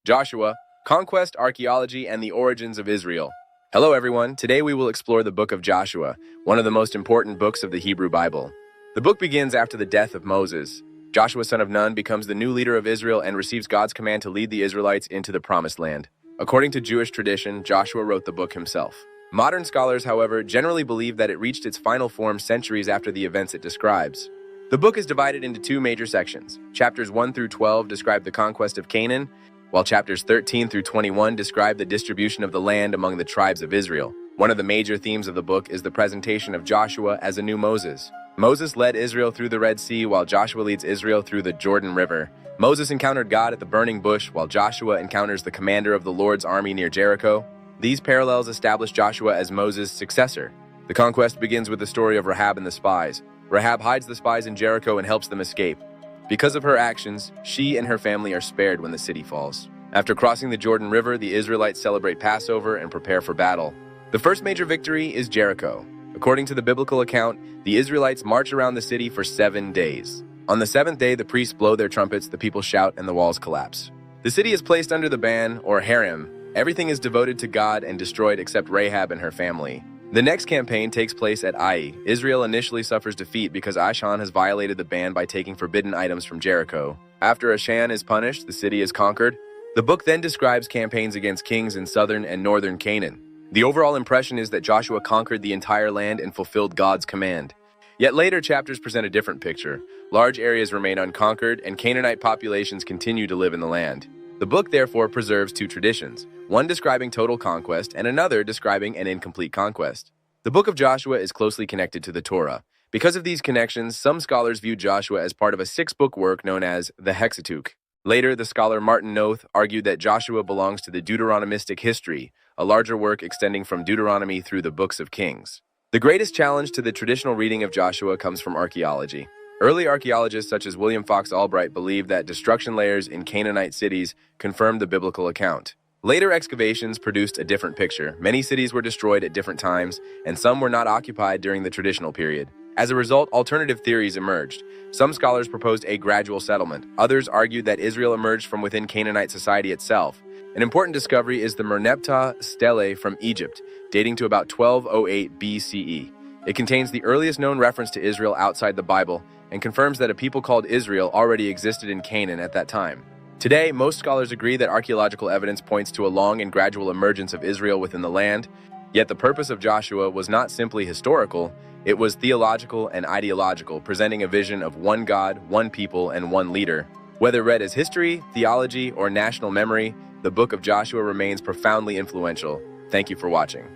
Joshua, Conquest, Archaeology, and the Origins of Israel. Hello everyone, today we will explore the book of Joshua, one of the most important books of the Hebrew Bible. The book begins after the death of Moses. Joshua, son of Nun, becomes the new leader of Israel and receives God's command to lead the Israelites into the Promised Land. According to Jewish tradition, Joshua wrote the book himself. Modern scholars, however, generally believe that it reached its final form centuries after the events it describes. The book is divided into two major sections. Chapters 1 through 12 describe the conquest of Canaan, while chapters 13 through 21 describe the distribution of the land among the tribes of Israel. One of the major themes of the book is the presentation of Joshua as a new Moses. Moses led Israel through the Red Sea, while Joshua leads Israel through the Jordan River. Moses encountered God at the burning bush, while Joshua encounters the commander of the Lord's army near Jericho. These parallels establish Joshua as Moses' successor. The conquest begins with the story of Rahab and the spies. Rahab hides the spies in Jericho and helps them escape. Because of her actions, she and her family are spared when the city falls. After crossing the Jordan River, the Israelites celebrate Passover and prepare for battle. The first major victory is Jericho. According to the biblical account, the Israelites march around the city for 7 days. On the seventh day, the priests blow their trumpets, the people shout, and the walls collapse. The city is placed under the ban, or harem. Everything is devoted to God and destroyed except Rahab and her family. The next campaign takes place at Ai. Israel initially suffers defeat because Achan has violated the ban by taking forbidden items from Jericho. After Achan is punished, the city is conquered. The book then describes campaigns against kings in southern and northern Canaan. The overall impression is that Joshua conquered the entire land and fulfilled God's command. Yet later chapters present a different picture. Large areas remain unconquered, and Canaanite populations continue to live in the land. The book therefore preserves two traditions, one describing total conquest and another describing an incomplete conquest. The book of Joshua is closely connected to the Torah. Because of these connections, some scholars view Joshua as part of a six-book work known as the Hexateuch. Later, the scholar Martin Noth argued that Joshua belongs to the Deuteronomistic history, a larger work extending from Deuteronomy through the books of Kings. The greatest challenge to the traditional reading of Joshua comes from archaeology. Early archaeologists such as William Fox Albright believed that destruction layers in Canaanite cities confirmed the biblical account. Later excavations produced a different picture. Many cities were destroyed at different times, and some were not occupied during the traditional period. As a result, alternative theories emerged. Some scholars proposed a gradual settlement. Others argued that Israel emerged from within Canaanite society itself. An important discovery is the Merneptah stele from Egypt, dating to about 1208 BCE. It contains the earliest known reference to Israel outside the Bible and confirms that a people called Israel already existed in Canaan at that time. Today, most scholars agree that archaeological evidence points to a long and gradual emergence of Israel within the land. Yet the purpose of Joshua was not simply historical, it was theological and ideological, presenting a vision of one God, one people, and one leader. Whether read as history, theology, or national memory, the book of Joshua remains profoundly influential. Thank you for watching.